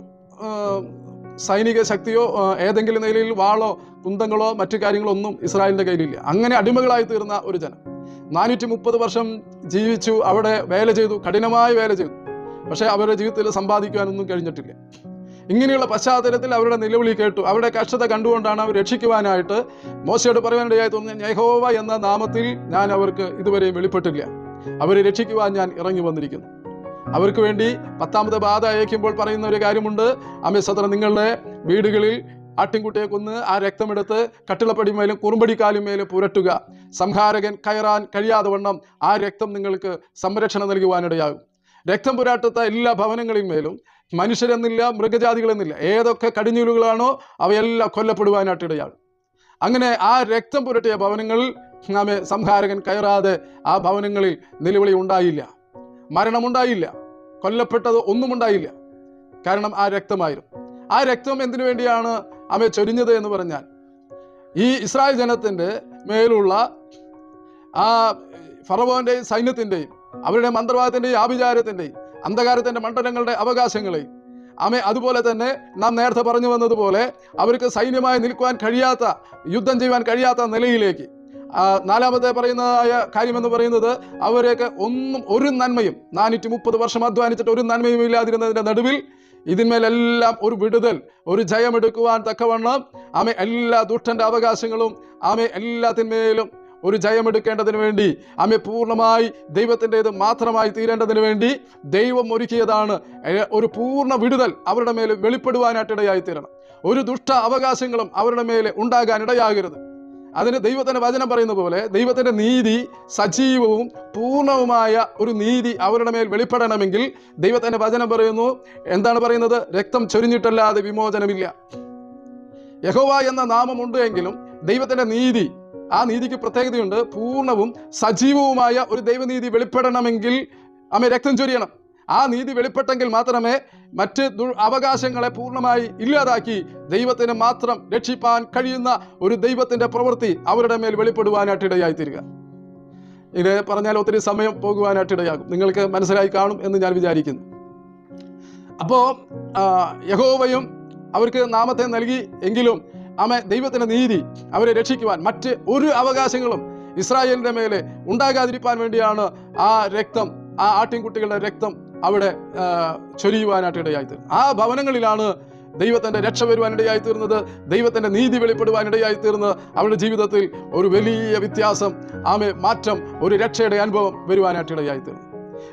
Speaker 1: സൈനിക ശക്തിയോ ഏതെങ്കിലും നിലയിൽ വാളോ കുന്തങ്ങളോ മറ്റു കാര്യങ്ങളോ ഒന്നും ഇസ്രായേലിൻ്റെ കയ്യിലില്ല. അങ്ങനെ അടിമകളായി തീർന്ന ഒരു ജനം 430 വർഷം ജീവിച്ചു, അവിടെ വേല ചെയ്തു, കഠിനമായി വേല ചെയ്തു. പക്ഷേ അവരുടെ ജീവിതത്തിൽ സമ്പാദിക്കുവാനൊന്നും കഴിഞ്ഞിട്ടില്ല. ഇങ്ങനെയുള്ള പശ്ചാത്തലത്തിൽ അവരുടെ നിലവിളി കേട്ടു. അവരുടെ കഷ്ടത കണ്ടുകൊണ്ടാണ് അവർ രക്ഷിക്കുവാനായിട്ട് മോശയോട് പറയാനിടയായി തോന്നുന്നു, യഹോവ എന്ന നാമത്തിൽ ഞാൻ അവർക്ക് ഇതുവരെയും വെളിപ്പെട്ടില്ല, അവരെ രക്ഷിക്കുവാൻ ഞാൻ ഇറങ്ങി വന്നിരിക്കുന്നു. അവർക്ക് വേണ്ടി 10ാമത്തെ ബാധ അയക്കുമ്പോൾ പറയുന്ന ഒരു കാര്യമുണ്ട്. നിങ്ങളുടെ വീടുകളിൽ ആട്ടിൻകുട്ടിയെ കൊന്ന് ആ രക്തമെടുത്ത് കട്ടിളപ്പടിമേലും കുറുമ്പടിക്കാലുമേലും പുരട്ടുക. സംഹാരകൻ കയറാൻ കഴിയാതെ വണ്ണം ആ രക്തം നിങ്ങൾക്ക് സംരക്ഷണം നൽകുവാനിടയാകും. രക്തം പുരാട്ടത്ത എല്ലാ ഭവനങ്ങളിന്മേലും മനുഷ്യരെന്നില്ല, മൃഗജാതികളെന്നില്ല, ഏതൊക്കെ കടിഞ്ഞൂലുകളാണോ അവയെല്ലാം കൊല്ലപ്പെടുവാനായിട്ട് ഇടയാകും. അങ്ങനെ ആ രക്തം പുരട്ടിയ ഭവനങ്ങളിൽ സംഹാരകൻ കയറാതെ ആ ഭവനങ്ങളിൽ നിലവിളി ഉണ്ടായില്ല, മരണമുണ്ടായില്ല, കൊല്ലപ്പെട്ടത് ഒന്നും ഉണ്ടായില്ല. കാരണം ആ രക്തമായിരുന്നു. ആ രക്തം എന്തിനു വേണ്ടിയാണ് ചൊരിഞ്ഞത് എന്ന് പറഞ്ഞാൽ, ഈ ഇസ്രായേൽ ജനത്തിൻ്റെ മേലുള്ള ആ ഫറവോൻ്റെയും സൈന്യത്തിൻ്റെയും അവരുടെ മന്ത്രവാദത്തിൻ്റെയും ആഭിചാരത്തിൻ്റെയും അന്ധകാരത്തിൻ്റെ മണ്ഡലങ്ങളുടെ അവകാശങ്ങളെയും അതുപോലെ തന്നെ നാം നേരത്തെ പറഞ്ഞു വന്നതുപോലെ അവർക്ക് സൈന്യമായി നിൽക്കുവാൻ കഴിയാത്ത, യുദ്ധം ചെയ്യുവാൻ കഴിയാത്ത നിലയിലേക്ക്, നാലാമത്തെ പറയുന്നതായ കാര്യമെന്ന് പറയുന്നത് അവരൊക്കെ ഒരു നന്മയും 430 വർഷം അധ്വാനിച്ചിട്ട് ഒരു നന്മയും ഇല്ലാതിരുന്നതിൻ്റെ നടുവിൽ ഇതിന്മേലെല്ലാം ഒരു വിടുതൽ, ഒരു ജയമെടുക്കുവാൻ തക്കവണ്ണം എല്ലാ ദുഷ്ടന്റെ അവകാശങ്ങളും എല്ലാത്തിന്മേലും ഒരു ജയമെടുക്കേണ്ടതിന് വേണ്ടി പൂർണ്ണമായി ദൈവത്തിൻ്റെത് മാത്രമായി തീരേണ്ടതിന് വേണ്ടി ദൈവം ഒരുക്കിയതാണ് ഒരു പൂർണ്ണ വിടുതൽ അവരുടെ മേലെ വെളിപ്പെടുവാനായിട്ടിടയായി തീരണം. ഒരു ദുഷ്ട അവകാശങ്ങളും അവരുടെ മേലെ ഉണ്ടാകാൻ ഇടയാകരുത്. അതിന് ദൈവത്തിൻ്റെ വചനം പറയുന്ന പോലെ ദൈവത്തിൻ്റെ നീതി സജീവവും പൂർണ്ണവുമായ ഒരു നീതി അവരുടെ മേൽ വെളിപ്പെടണമെങ്കിൽ ദൈവത്തിൻ്റെ വചനം പറയുന്നു, എന്താണ് പറയുന്നത്? രക്തം ചൊരിഞ്ഞിട്ടല്ലാതെ വിമോചനമില്ല. യഹോവ എന്ന നാമമുണ്ട് എങ്കിലും ദൈവത്തിൻ്റെ നീതി, ആ നീതിക്ക് പ്രത്യേകതയുണ്ട്. പൂർണ്ണവും സജീവവുമായ ഒരു ദൈവനീതി വെളിപ്പെടണമെങ്കിൽ രക്തം ചൊരിയണം. ആ നീതി വെളിപ്പെട്ടെങ്കിൽ മാത്രമേ മറ്റ് അവകാശങ്ങളെ പൂർണ്ണമായി ഇല്ലാതാക്കി ദൈവത്തിന് മാത്രം രക്ഷിപ്പാൻ കഴിയുന്ന ഒരു ദൈവത്തിൻ്റെ പ്രവൃത്തി അവരുടെ മേൽ വെളിപ്പെടുവാനായിട്ടിടയായി തീരുക. ഇത് പറഞ്ഞാൽ ഒത്തിരി സമയം പോകുവാനായിട്ടിടയാകും. നിങ്ങൾക്ക് മനസ്സിലായി കാണും എന്ന് ഞാൻ വിചാരിക്കുന്നു. അപ്പോൾ യഹോവയും അവർക്ക് നാമത്തെ നൽകി എങ്കിലും ദൈവത്തിൻ്റെ നീതി അവരെ രക്ഷിക്കുവാൻ മറ്റ് ഒരു അവകാശങ്ങളും ഇസ്രായേലിൻ്റെ മേലെ ഉണ്ടാകാതിരിക്കാൻ വേണ്ടിയാണ് ആ രക്തം, ആ ആട്ടിൻകുട്ടികളുടെ രക്തം അവിടെ ചൊരിയുവാനായിട്ടിടയായിത്തീർന്നത്. ആ ഭവനങ്ങളിലാണ് ദൈവത്തിൻ്റെ രക്ഷ വരുവാനിടയായി തീർന്നത്, ദൈവത്തിൻ്റെ നീതി വെളിപ്പെടുവാനിടയായി തീർന്നത്. അവരുടെ ജീവിതത്തിൽ ഒരു വലിയ വ്യത്യാസം, മാറ്റം, ഒരു രക്ഷയുടെ അനുഭവം വരുവാനായിട്ടിടയായി തീർന്നു.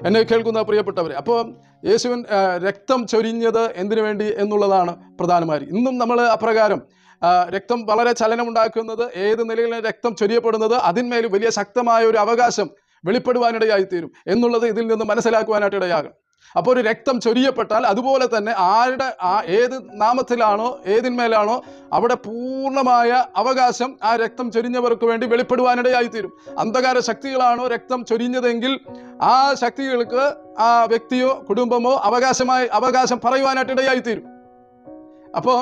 Speaker 1: എന്നെ കേൾക്കുന്ന പ്രിയപ്പെട്ടവരെ, അപ്പോൾ യേശുവിൻ രക്തം ചൊരിഞ്ഞത് എന്തിനു വേണ്ടി എന്നുള്ളതാണ് പ്രധാനമായി. ഇന്നും നമ്മൾ അപ്രകാരം രക്തം വളരെ ചലനമുണ്ടാക്കുന്നത്, ഏത് നിലയിലാണ് രക്തം ചൊരിയപ്പെടുന്നത് അതിന്മേൽ വലിയ ശക്തമായ ഒരു അവകാശം വെളിപ്പെടുവാനിടയായി തീരും എന്നുള്ളത് ഇതിൽ നിന്ന് മനസ്സിലാക്കുവാനായിട്ടിടയാകും. അപ്പോൾ ഒരു രക്തം ചൊരിയപ്പെട്ടാൽ അതുപോലെ തന്നെ ഏത് നാമത്തിലാണോ ഏതിന്മേലാണോ അവിടെ പൂർണ്ണമായ അവകാശം ആ രക്തം ചൊരിഞ്ഞവർക്ക് വേണ്ടി വെളിപ്പെടുവാനിടയായി തീരും. അന്ധകാര ശക്തികളാണോ രക്തം ചൊരിഞ്ഞതെങ്കിൽ ആ ശക്തികൾക്ക് ആ വ്യക്തിയോ കുടുംബമോ അവകാശം പറയുവാനായിട്ടിടയായി തീരും. അപ്പോൾ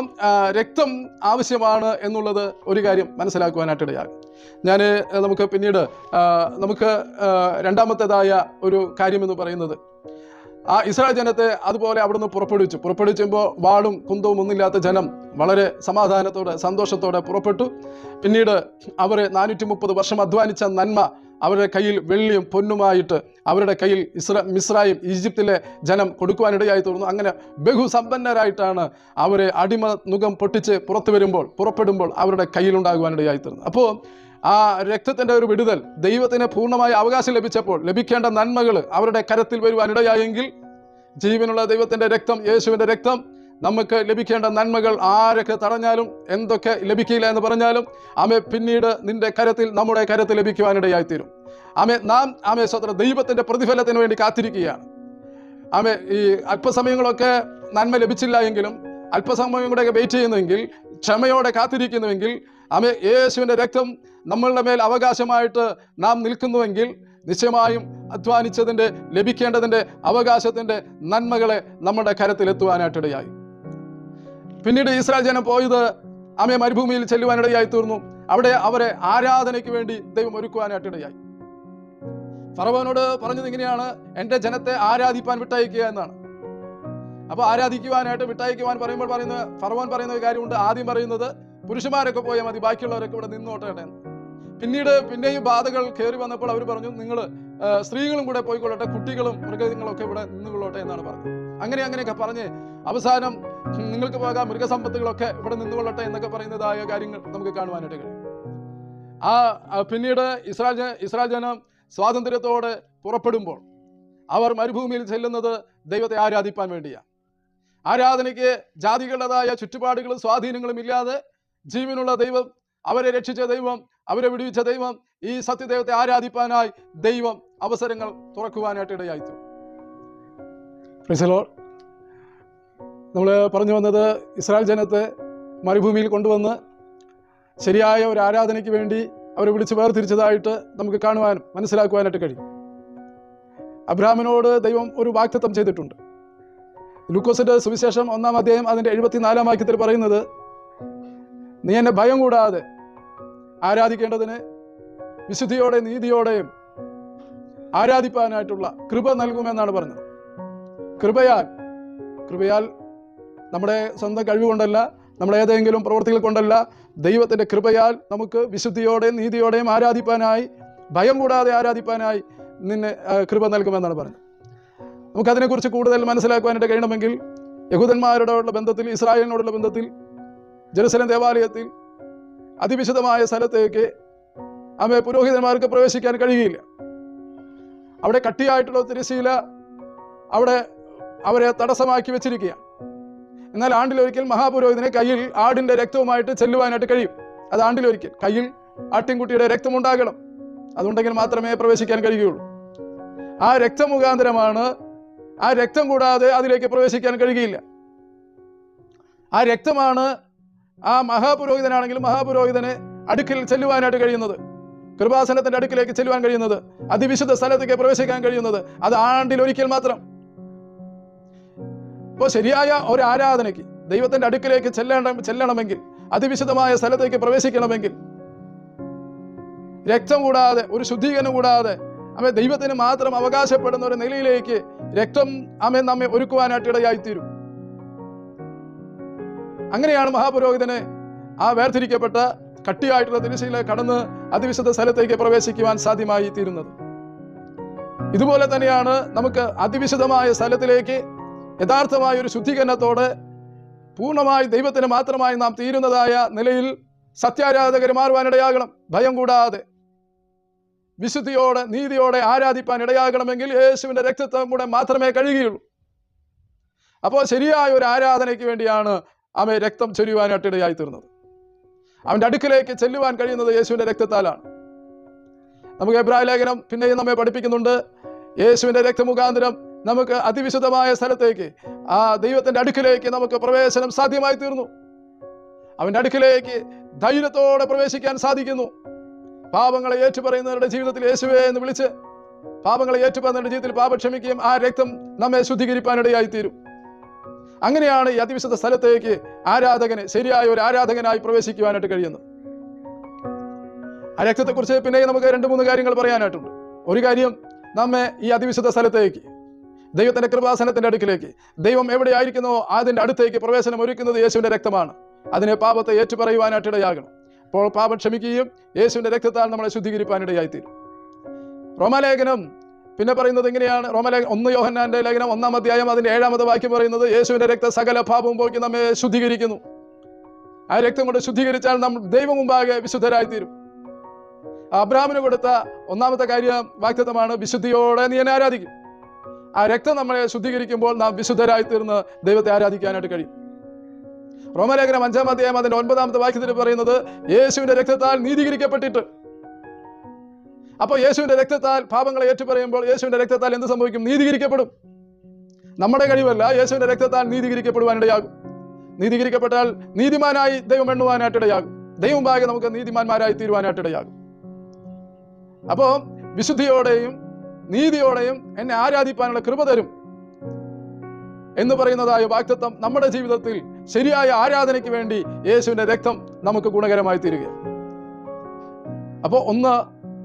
Speaker 1: രക്തം ആവശ്യമാണ് എന്നുള്ളത് ഒരു കാര്യം മനസ്സിലാക്കുവാനായിട്ടിടയാകും. നമുക്ക് പിന്നീട് രണ്ടാമത്തേതായ ഒരു കാര്യമെന്ന് പറയുന്നത്, ആ ഇസ്രായേൽ ജനത്തെ അതുപോലെ അവിടുന്ന് പുറപ്പെടുവിച്ചുമ്പോൾ വാളും കുന്തവും ഒന്നുമില്ലാത്ത ജനം വളരെ സമാധാനത്തോടെ സന്തോഷത്തോടെ പുറപ്പെട്ടു. പിന്നീട് അവർ 430 വർഷം അധ്വാനിച്ച നന്മ അവരുടെ കയ്യിൽ വെള്ളിയും പൊന്നുമായിട്ട് അവരുടെ കയ്യിൽ മിസ്രയീം ഈജിപ്തിലെ ജനം കൊടുക്കുവാനിടയായി തീർന്നു. അങ്ങനെ ബഹുസമ്പന്നരായിട്ടാണ് അവരെ അടിമ നുകം പൊട്ടിച്ച് പുറപ്പെടുമ്പോൾ അവരുടെ കയ്യിലുണ്ടാകുവാനിടയായി തീർന്നു. അപ്പോൾ ആ രക്തത്തിൻ്റെ ഒരു വിടുതൽ, ദൈവത്തിന് പൂർണ്ണമായ അവകാശം ലഭിച്ചപ്പോൾ ലഭിക്കേണ്ട നന്മകൾ അവരുടെ കരത്തിൽ വരുവാനിടയായെങ്കിൽ ജീവനുള്ള ദൈവത്തിൻ്റെ രക്തം, യേശുവിൻ്റെ രക്തം, നമുക്ക് ലഭിക്കേണ്ട നന്മകൾ ആരൊക്കെ തടഞ്ഞാലും എന്തൊക്കെ ലഭിക്കില്ല എന്ന് പറഞ്ഞാലും പിന്നീട് നമ്മുടെ കരത്തിൽ ലഭിക്കുവാനിടയായിത്തീരും. നാം സ്വതന്ത്ര ദൈവത്തിൻ്റെ പ്രതിഫലത്തിന് വേണ്ടി കാത്തിരിക്കുകയാണ്. ഈ അല്പസമയങ്ങളൊക്കെ നന്മ ലഭിച്ചില്ല എങ്കിലും അല്പസമയം കൂടെ വെയിറ്റ് ചെയ്യുന്നുവെങ്കിൽ, ക്ഷമയോടെ കാത്തിരിക്കുന്നുവെങ്കിൽ, യേശുവിൻ്റെ രക്തം നമ്മളുടെ മേൽ അവകാശമായിട്ട് നാം നിൽക്കുന്നുവെങ്കിൽ നിശ്ചയമായും അധ്വാനിച്ചതിൻ്റെ ലഭിക്കേണ്ടതിൻ്റെ അവകാശത്തിൻ്റെ നന്മകളെ നമ്മുടെ കരത്തിലെത്തുവാനായിട്ടിടയായി. പിന്നീട് ഇസ്രായേൽ ജനം പോയത് മരുഭൂമിയിൽ ചെല്ലുവാനിടയായി തീർന്നു. അവിടെ അവരെ ആരാധനയ്ക്ക് വേണ്ടി ദൈവം ഒരുക്കുവാനായിട്ടിടയായി. ഫറവോനോട് പറഞ്ഞത് ഇങ്ങനെയാണ്, എൻ്റെ ജനത്തെ ആരാധിപ്പാൻ വിട്ടയക്കുക എന്നാണ്. അപ്പോൾ ആരാധിക്കുവാനായിട്ട് വിട്ടയക്കുവാൻ ഫറവോൻ പറയുന്ന ഒരു കാര്യമുണ്ട്. ആദ്യം പറയുന്നത് പുരുഷന്മാരൊക്കെ പോയാൽ മതി, ബാക്കിയുള്ളവരൊക്കെ ഇവിടെ നിന്നോട്ടെ എന്ന്. പിന്നെയും ബാധകൾ കയറി വന്നപ്പോൾ അവർ പറഞ്ഞു, നിങ്ങൾ സ്ത്രീകളും കൂടെ പോയിക്കൊള്ളട്ടെ, കുട്ടികളും മൃഗങ്ങളൊക്കെ ഇവിടെ നിന്നുകൊള്ളട്ടെ എന്നാണ് പറഞ്ഞത്. അങ്ങനെയൊക്കെ പറഞ്ഞ് അവസാനം നിങ്ങൾക്ക് പോകാം, മൃഗസമ്പത്തുകളൊക്കെ ഇവിടെ നിന്നുകൊള്ളട്ടെ എന്നൊക്കെ പറയുന്നതായ കാര്യങ്ങൾ നമുക്ക് കാണുവാനായിട്ട് കഴിയും. പിന്നീട് ഇസ്രായേൽ ജനം സ്വാതന്ത്ര്യത്തോടെ പുറപ്പെടുമ്പോൾ അവർ മരുഭൂമിയിൽ ചെല്ലുന്നത് ദൈവത്തെ ആരാധിപ്പാൻ വേണ്ടിയാണ്. ആരാധനയ്ക്ക് ജാതികളുടേതായ ചുറ്റുപാടുകളും സ്വാധീനങ്ങളും ഇല്ലാതെ ജീവനുള്ള ദൈവം, അവരെ രക്ഷിച്ച ദൈവം, അവരെ വിടുവിച്ച ദൈവം, ഈ സത്യദൈവത്തെ ആരാധിപ്പാനായി ദൈവം അവസരങ്ങൾ തുറക്കുവാനായിട്ട് ഇടയായിത്തു. നമ്മൾ പറഞ്ഞു വന്നത് ഇസ്രായേൽ ജനത്തെ മരുഭൂമിയിൽ കൊണ്ടുവന്ന് ശരിയായ ഒരു ആരാധനയ്ക്ക് വേണ്ടി അവരെ വിളിച്ച് വേർതിരിച്ചതായിട്ട് നമുക്ക് കാണുവാനും മനസ്സിലാക്കുവാനായിട്ട് കഴിയും. അബ്രഹാമിനോട് ദൈവം ഒരു വാഗ്ദത്തം ചെയ്തിട്ടുണ്ട്. ലൂക്കോസിന്റെ സുവിശേഷം 1-ാം അധ്യായം അതിൻ്റെ 74-ാം വാക്യത്തിൽ പറയുന്നത്, നീ എന്നെ ഭയം കൂടാതെ ആരാധിക്കേണ്ടതിന് വിശുദ്ധിയോടെ നീതിയോടെയും ആരാധിപ്പാനായിട്ടുള്ള കൃപ നൽകുമെന്നാണ് പറഞ്ഞത്. കൃപയാൽ നമ്മുടെ സ്വന്തം കഴിവ് കൊണ്ടല്ല, നമ്മുടെ ഏതെങ്കിലും പ്രവൃത്തികൾ കൊണ്ടല്ല, ദൈവത്തിൻ്റെ കൃപയാൽ നമുക്ക് വിശുദ്ധിയോടെയും നീതിയോടെയും ആരാധിപ്പാനായി, ഭയം കൂടാതെ ആരാധിപ്പാനായി നിന്നെ കൃപ നൽകുമെന്നാണ് പറഞ്ഞത്. നമുക്കതിനെക്കുറിച്ച് കൂടുതൽ മനസ്സിലാക്കുവാനായിട്ട് കഴിയണമെങ്കിൽ യഹൂദന്മാരോടുള്ള ബന്ധത്തിൽ, ഇസ്രായേലിനോടുള്ള ബന്ധത്തിൽ, ജെറുസലേം ദേവാലയത്തിൽ അതിവിശുദ്ധമായ സ്ഥലത്തേക്ക് പുരോഹിതന്മാർക്ക് പ്രവേശിക്കാൻ കഴിയുകയില്ല. അവിടെ കട്ടിയായിട്ടുള്ള തിരശ്ശീല അവിടെ അവരെ തടസ്സമാക്കി വെച്ചിരിക്കുകയാണ്. എന്നാൽ ആണ്ടിലൊരിക്കൽ മഹാപുരോഹിതനെ കയ്യിൽ ആടിൻ്റെ രക്തവുമായിട്ട് ചെല്ലുവാനായിട്ട് കഴിയും. അത് ആണ്ടിലൊരിക്കൽ കയ്യിൽ ആട്ടിൻകുട്ടിയുടെ രക്തമുണ്ടാകണം. അതുണ്ടെങ്കിൽ മാത്രമേ പ്രവേശിക്കാൻ കഴിയുകയുള്ളൂ. ആ രക്തം മുഖാന്തരമാണ്. ആ രക്തം കൂടാതെ അതിലേക്ക് പ്രവേശിക്കാൻ കഴിയുകയില്ല. ആ രക്തമാണ് ആ മഹാപുരോഹിതനാണെങ്കിലും മഹാപുരോഹിതനെ അടുക്കിൽ ചെല്ലുവാനായിട്ട് കഴിയുന്നത്, കൃപാസനത്തിൻ്റെ അടുക്കിലേക്ക് ചെല്ലുവാൻ കഴിയുന്നത്, അതിവിശുദ്ധ സ്ഥലത്തേക്ക് പ്രവേശിക്കാൻ കഴിയുന്നത് അത് ആണ്ടിലൊരിക്കൽ മാത്രം. അപ്പോൾ ശരിയായ ഒരു ആരാധനയ്ക്ക് ദൈവത്തിൻ്റെ അടുക്കിലേക്ക് ചെല്ലണമെങ്കിൽ, അതിവിശുദ്ധമായ സ്ഥലത്തേക്ക് പ്രവേശിക്കണമെങ്കിൽ രക്തം കൂടാതെ, ഒരു ശുദ്ധീകരണം കൂടാതെ ദൈവത്തിന് മാത്രം അവകാശപ്പെടുന്ന ഒരു നിലയിലേക്ക് രക്തം നമ്മെ ഒരുക്കുവാനായിട്ട് ഇടയായിത്തീരും. അങ്ങനെയാണ് മഹാപുരോഹിതനെ ആ വേർതിരിക്കപ്പെട്ട കട്ടിയായിട്ടുള്ള തിരശ്ശീല കടന്ന് അതിവിശുദ്ധ സ്ഥലത്തേക്ക് പ്രവേശിക്കുവാൻ സാധ്യമായി തീരുന്നത്. ഇതുപോലെ തന്നെയാണ് നമുക്ക് അതിവിശുദ്ധമായ സ്ഥലത്തിലേക്ക് യഥാർത്ഥമായ ഒരു ശുദ്ധീകരണത്തോടെ പൂർണ്ണമായി ദൈവത്തിന് മാത്രമായി നാം തീരുന്നതായ നിലയിൽ സത്യാരാധകർ മാറുവാനിടയാകണം. ഭയം കൂടാതെ വിശുദ്ധിയോടെ നീതിയോടെ ആരാധിപ്പാൻ ഇടയാകണമെങ്കിൽ യേശുവിൻ്റെ രക്തത്വം കൂടെ മാത്രമേ കഴിയുകയുള്ളൂ. അപ്പോൾ ശരിയായ ഒരു ആരാധനയ്ക്ക് വേണ്ടിയാണ് രക്തം ചൊരിയുവാനായിട്ട് ഇടയായി തീർന്നത്. അവൻ്റെ അടുക്കിലേക്ക് ചെല്ലുവാൻ കഴിയുന്നത് യേശുവിൻ്റെ രക്തത്താലാണ്. നമുക്ക് എബ്രായ ലേഖനം പിന്നെയും നമ്മെ പഠിപ്പിക്കുന്നുണ്ട്, യേശുവിൻ്റെ രക്തമുഖാന്തരം നമുക്ക് അതിവിശുദ്ധമായ സ്ഥലത്തേക്ക്, ആ ദൈവത്തിൻ്റെ അടുക്കിലേക്ക് നമുക്ക് പ്രവേശനം സാധ്യമായി തീർന്നു. അവൻ്റെ അടുക്കിലേക്ക് ധൈര്യത്തോടെ പ്രവേശിക്കാൻ സാധിക്കുന്നു. പാപങ്ങളെ ഏറ്റുപറയുന്നവരുടെ ജീവിതത്തിൽ യേശുവേ എന്ന് വിളിച്ച് പാപങ്ങളെ ഏറ്റുപറയുന്നവരുടെ ജീവിതത്തിൽ പാപം ക്ഷമിക്കുകയും ആ രക്തം നമ്മെ ശുദ്ധീകരിപ്പാനിടയായി തീരും. അങ്ങനെയാണ് ഈ അതിവിശുദ്ധ സ്ഥലത്തേക്ക് ആരാധകന് ശരിയായ ഒരു ആരാധകനായി പ്രവേശിക്കുവാനായിട്ട് കഴിയുന്നത്. ആ രക്തത്തെക്കുറിച്ച് പിന്നെ നമുക്ക് 2-3 കാര്യങ്ങൾ പറയാനായിട്ടുണ്ട്. ഒരു കാര്യം, നമ്മെ ഈ അതിവിശുദ്ധ സ്ഥലത്തേക്ക്, ദൈവത്തിൻ്റെ കൃപാസനത്തിൻ്റെ അടുക്കിലേക്ക്, ദൈവം എവിടെയായിരിക്കുന്നോ അതിൻ്റെ അടുത്തേക്ക് പ്രവേശനം ഒരുക്കുന്നത് യേശുവിൻ്റെ രക്തമാണ്. അതിനെ പാപത്തെ ഏറ്റുപറയുവാനായിട്ട് ഇടയാകണം. അപ്പോൾ പാപം ക്ഷമിക്കുകയും യേശുവിൻ്റെ രക്തത്താൽ നമ്മളെ ശുദ്ധീകരിപ്പാനിടയായിത്തീരും. റോമാലേഖനം പിന്നെ പറയുന്നത് എങ്ങനെയാണ്? 1 യോഹന്നാന്റെ ലേഖനം 1-ാം അധ്യായം അതിൻ്റെ 7-ാമത്തെ വാക്യം പറയുന്നത്, യേശുവിൻ്റെ രക്തം സകല പാപവും പോക്കി നമ്മെ ശുദ്ധീകരിക്കുന്നു. ആ രക്തം കൊണ്ട് ശുദ്ധീകരിച്ചാൽ നമ്മൾ ദൈവം മുമ്പാകെ വിശുദ്ധരായിത്തീരും. അബ്രാഹാമിന് കൊടുത്ത 1-ാമത്തെ വാഗ്ദത്തമാണ്, വിശുദ്ധിയോടെ നീ എന്നെ ആരാധിക്കും. ആ രക്തം നമ്മളെ ശുദ്ധീകരിക്കുമ്പോൾ നാം വിശുദ്ധരായി തീർന്ന് ദൈവത്തെ ആരാധിക്കാനായിട്ട് കഴിയും. റോമാലേഖനം 5-ാം അധ്യായം അതിൻ്റെ 9-ാമത്തെ വാക്യത്തിൽ പറയുന്നത്, യേശുവിൻ്റെ രക്തത്താൽ നീതീകരിക്കപ്പെട്ടിട്ട്. അപ്പോൾ യേശുവിൻ്റെ രക്തത്താൽ പാപങ്ങളെ ഏറ്റുപറയുമ്പോൾ യേശുവിൻ്റെ രക്തത്താൽ എന്ത് സംഭവിക്കും? നീതീകരിക്കപ്പെടും. നമ്മുടെ കഴിവല്ല, യേശുവിൻ്റെ രക്തത്താൽ നീതീകരിക്കപ്പെടുവാനിടയാകും. നീതീകരിക്കപ്പെട്ടാൽ നീതിമാനായി ദൈവം എണ്ണുവാനായിട്ടിടയാകും. ദൈവം മുമ്പാകെ നമുക്ക് നീതിമാന്മാരായി തീരുവാനായിട്ടിടയാകും. അപ്പോൾ വിശുദ്ധിയോടെയും നീതിയോടെയും എന്നെ ആരാധിപ്പാനുള്ള കൃപ തരും എന്ന് പറയുന്നതായ വാഗ്ദത്തം നമ്മുടെ ജീവിതത്തിൽ ശരിയായ ആരാധനയ്ക്ക് വേണ്ടി യേശുവിൻ്റെ രക്തം നമുക്ക് ഗുണകരമായി തീരുകയാണ്. അപ്പോൾ ഒന്ന്,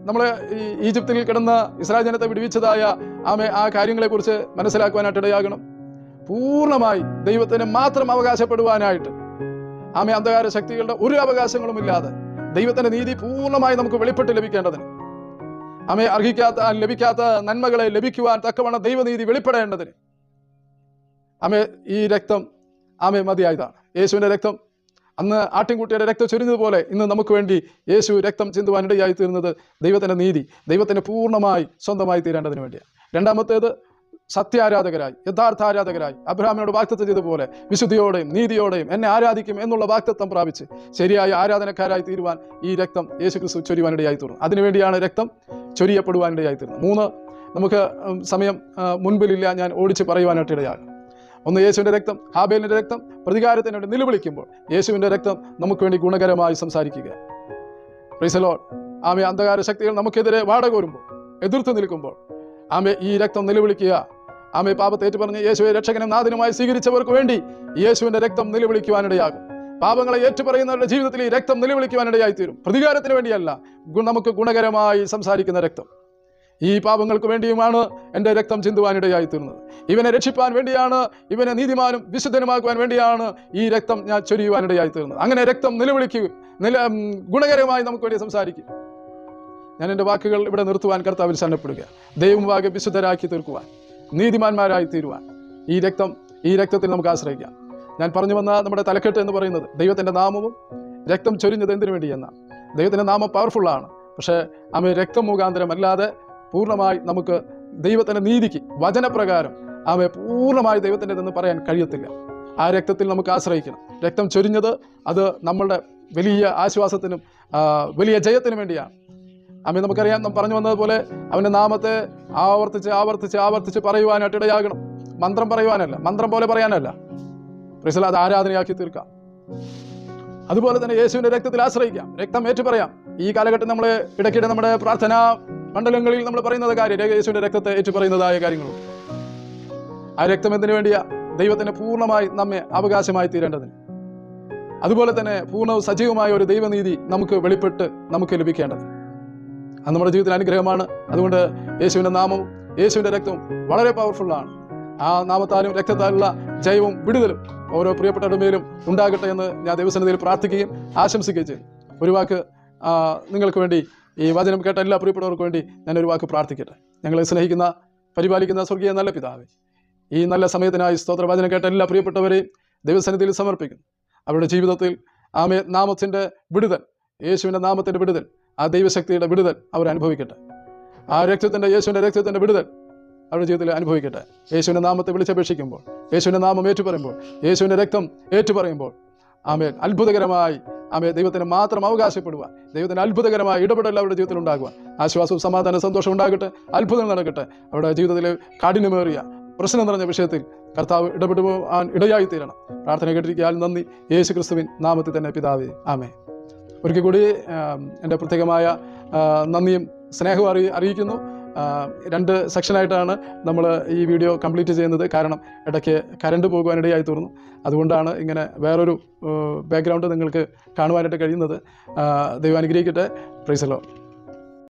Speaker 1: നമ്മൾ ഈ ഈജിപ്തിൽ കിടന്ന് ഇസ്രായേൽ ജനത്തെ വിടുവിച്ചതായ ആ കാര്യങ്ങളെക്കുറിച്ച് മനസ്സിലാക്കുവാനായിട്ട് ഇടയാകണം. പൂർണ്ണമായി ദൈവത്തിന് മാത്രം അവകാശപ്പെടുവാനായിട്ട് അന്ധകാര ശക്തികളുടെ ഒരു അവകാശങ്ങളും ഇല്ലാതെ ദൈവത്തിൻ്റെ നീതി പൂർണ്ണമായി നമുക്ക് വെളിപ്പെട്ട് ലഭിക്കേണ്ടതിന്, ലഭിക്കാത്ത നന്മകളെ ലഭിക്കുവാൻ തക്കവണ്ണം ദൈവനീതി വെളിപ്പെടേണ്ടതിന് ഈ രക്തം മതിയായതാണ്. യേശുവിൻ്റെ രക്തം അന്ന് ആട്ടിൻകുട്ടിയുടെ രക്തം ചൊരിഞ്ഞതുപോലെ ഇന്ന് നമുക്ക് വേണ്ടി യേശു രക്തം ചിന്തുവാനിടയായി തീർന്നത് ദൈവത്തിൻ്റെ നീതി, ദൈവത്തിന് പൂർണ്ണമായി സ്വന്തമായി തീരേണ്ടതിന് വേണ്ടിയാണ്. രണ്ടാമത്തേത്, സത്യാരാധകരായി, യഥാർത്ഥ ആരാധകരായി അബ്രഹാമിനോട് വാഗ്ദത്തം ചെയ്തതുപോലെ വിശുദ്ധിയോടെയും നീതിയോടെയും എന്നെ ആരാധിക്കും എന്നുള്ള വാഗ്ദത്തം പ്രാപിച്ച് ശരിയായ ആരാധനക്കാരായി തീരുവാൻ ഈ രക്തം യേശുക്രിസ്തു ചൊരിയുവാനിടയായി തീർന്നു. അതിനുവേണ്ടിയാണ് രക്തം ചൊരിയപ്പെടുവാനിടയായി തീർന്നത്. 3, നമുക്ക് സമയം മുൻപിലില്ല, ഞാൻ ഓടിച്ച് പറയുവാനായിട്ട് ഇടയാകും. 1, യേശുവിൻ്റെ രക്തം, ഹാബേലിൻ്റെ രക്തം പ്രതികാരത്തിന് വേണ്ടി നിലവിളിക്കുമ്പോൾ യേശുവിൻ്റെ രക്തം നമുക്ക് വേണ്ടി ഗുണകരമായി സംസാരിക്കുക. Praise the Lord. അന്ധകാര ശക്തികൾ നമുക്കെതിരെ വാടകോരുമ്പോൾ, എതിർത്ത് നിൽക്കുമ്പോൾ ഈ രക്തം നിലവിളിക്കുക. പാപത്തെ ഏറ്റുപറഞ്ഞ് യേശുവെ രക്ഷകനും നാഥനുമായി സ്വീകരിച്ചവർക്ക് വേണ്ടി യേശുവിൻ്റെ രക്തം നിലവിളിക്കുവാനിടയാകും. പാപങ്ങളെ ഏറ്റുപറയുന്നവരുടെ ജീവിതത്തിൽ ഈ രക്തം നിലവിളിക്കുവാനിടയായി തീരും. പ്രതികാരത്തിന് വേണ്ടിയല്ല, നമുക്ക് ഗുണകരമായി സംസാരിക്കുന്ന രക്തം. ഈ പാപങ്ങൾക്ക് വേണ്ടിയുമാണ് എൻ്റെ രക്തം ചിന്തുവാനിടയായി തീർന്നത്. ഇവനെ രക്ഷിപ്പാൻ വേണ്ടിയാണ്, ഇവനെ നീതിമാനും വിശുദ്ധനുമാക്കുവാൻ വേണ്ടിയാണ് ഈ രക്തം ഞാൻ ചൊരിയുവാനിടയായി തീർന്നത്. അങ്ങനെ രക്തം നിലവിളിക്കുകയും ഗുണകരമായി നമുക്ക് വേണ്ടി സംസാരിക്കും. ഞാൻ എൻ്റെ വാക്കുകൾ ഇവിടെ നിർത്തുവാൻ കർത്താവിൽ ശരണപ്പെടുക. ദൈവമുമ്പാകെ വിശുദ്ധരാക്കി തീർക്കുവാൻ, നീതിമാന്മാരായി തീരുവാൻ ഈ രക്തത്തിൽ നമുക്ക് ആശ്രയിക്കാം. ഞാൻ പറഞ്ഞു വന്ന നമ്മുടെ തലക്കെട്ട് എന്ന് പറയുന്നത് ദൈവത്തിൻ്റെ നാമവും രക്തം ചൊരിഞ്ഞത് എന്തിനു വേണ്ടിയെന്നാണ്. ദൈവത്തിൻ്റെ നാമം പവർഫുള്ളാണ്. പക്ഷേ രക്തം മുഖാന്തരമല്ലാതെ പൂർണ്ണമായി നമുക്ക് ദൈവത്തിൻ്റെ നീതിക്ക് വചനപ്രകാരം പൂർണ്ണമായി ദൈവത്തിൻ്റെ എന്ന് പറയാൻ കഴിയത്തില്ല. ആ രക്തത്തിൽ നമുക്ക് ആശ്രയിക്കണം. രക്തം ചൊരിഞ്ഞത് അത് നമ്മളുടെ വലിയ ആശ്വാസത്തിനും വലിയ ജയത്തിനും വേണ്ടിയാണ്. നമുക്കറിയാം, നാം പറഞ്ഞു വന്നതുപോലെ അവൻ്റെ നാമത്തെ ആവർത്തിച്ച് ആവർത്തിച്ച് ആവർത്തിച്ച് പറയുവാനായിട്ട് ഇടയാകണം. മന്ത്രം പറയുവാനല്ല, മന്ത്രം പോലെ പറയാനല്ല. പ്രിയസല, അത് ആരാധനയാക്കി തീർക്കാം. അതുപോലെ തന്നെ യേശുവിൻ്റെ രക്തത്തിൽ ആശ്രയിക്കാം, രക്തം ഏറ്റുപറയാം. ഈ കാലഘട്ടം നമ്മൾ ഇടയ്ക്കിടെ നമ്മുടെ പ്രാർത്ഥനാ മണ്ഡലങ്ങളിൽ നമ്മൾ പറയുന്നത് കാര്യം യേശുവിൻ്റെ രക്തത്തെ ഏറ്റുപറയുന്നതായ കാര്യങ്ങളുണ്ട്. ആ രക്തം എന്തിനു വേണ്ടിയാ? ദൈവത്തിന് പൂർണ്ണമായി നമ്മെ അവകാശമായി തീരേണ്ടതിന്. അതുപോലെ തന്നെ പൂർണ്ണവും സജീവമായ ഒരു ദൈവനീതി നമുക്ക് വെളിപ്പെട്ട് നമുക്ക് ലഭിക്കേണ്ടത്. അത് നമ്മുടെ ജീവിതത്തിൽ അനുഗ്രഹമാണ്. അതുകൊണ്ട് യേശുവിൻ്റെ നാമവും യേശുവിൻ്റെ രക്തവും വളരെ പവർഫുള്ളാണ്. ആ നാമത്താലും രക്തത്താലുള്ള ജയവും വിടുതലും ഓരോ പ്രിയപ്പെട്ടവരുടെ മേലും ഉണ്ടാകട്ടെ എന്ന് ഞാൻ ദൈവസന്നിധിയിൽ പ്രാർത്ഥിക്കുകയും ആശംസിക്കുകയും ചെയ്തു. ഒരു വാക്ക് നിങ്ങൾക്ക് വേണ്ടി, ഈ വചനം കേട്ട എല്ലാ പ്രിയപ്പെട്ടവർക്കും വേണ്ടി ഞാനൊരു വാക്ക് പ്രാർത്ഥിക്കട്ടെ. ഞങ്ങളെ സ്നേഹിക്കുന്ന പരിപാലിക്കുന്ന സ്വർഗീയ നല്ല പിതാവേ, ഈ നല്ല സമയത്തിനായി സ്തോത്ര. വചനം കേട്ട എല്ലാ പ്രിയപ്പെട്ടവരെയും ദൈവസന്നിധിയിൽ സമർപ്പിക്കുന്നു. അവരുടെ ജീവിതത്തിൽ നാമത്തിൻ്റെ വിടുതൽ, യേശുവിൻ്റെ നാമത്തിൻ്റെ വിടുതൽ, ആ ദൈവശക്തിയുടെ വിടുതൽ അവർ അനുഭവിക്കട്ടെ. ആ യേശുവിൻ്റെ രക്തത്തിൻ്റെ വിടുതൽ അവരുടെ ജീവിതത്തിൽ അനുഭവിക്കട്ടെ. യേശുവിൻ്റെ നാമത്തെ വിളിച്ചപേക്ഷിക്കുമ്പോൾ, യേശുവിൻ്റെ നാമം ഏറ്റുപറയുമ്പോൾ, യേശുവിൻ്റെ രക്തം ഏറ്റുപറയുമ്പോൾ അത്ഭുതകരമായി ദൈവത്തിന് മാത്രം അവകാശപ്പെടുവാൻ, ദൈവത്തിന് അത്ഭുതകരമായ ഇടപെടൽ അവരുടെ ജീവിതത്തിൽ ഉണ്ടാകുവാൻ, ആശ്വാസവും സമാധാന സന്തോഷം ഉണ്ടാകട്ടെ. അത്ഭുതങ്ങൾ നടക്കട്ടെ. അവരുടെ ജീവിതത്തിലെ കാഠിന്യമേറിയ പ്രശ്നം നിറഞ്ഞ വിഷയത്തിൽ കർത്താവ് ഇടപെടുവാൻ ഇടയായി തീരണം. പ്രാർത്ഥന കേട്ടിരിക്കാൻ നന്ദി. യേശു ക്രിസ്തുവിൻ നാമത്തിൽ തന്നെ പിതാവേ, ആമേൻ. ഒരിക്കൽ കൂടി എൻ്റെ പ്രത്യേകമായ നന്ദിയും സ്നേഹവും അറിയിക്കുന്നു. 2 സെക്ഷനായിട്ടാണ് നമ്മൾ ഈ വീഡിയോ കംപ്ലീറ്റ് ചെയ്യുന്നത്. കാരണം ഇടയ്ക്ക് കറണ്ട് പോകുവാനിടയായി തീർന്നു. അതുകൊണ്ടാണ് ഇങ്ങനെ വേറൊരു ബാക്ക്ഗ്രൗണ്ട് നിങ്ങൾക്ക് കാണുവാനായിട്ട് കഴിയുന്നത്. ദൈവം അനുഗ്രഹിക്കട്ടെ. Praise the Lord.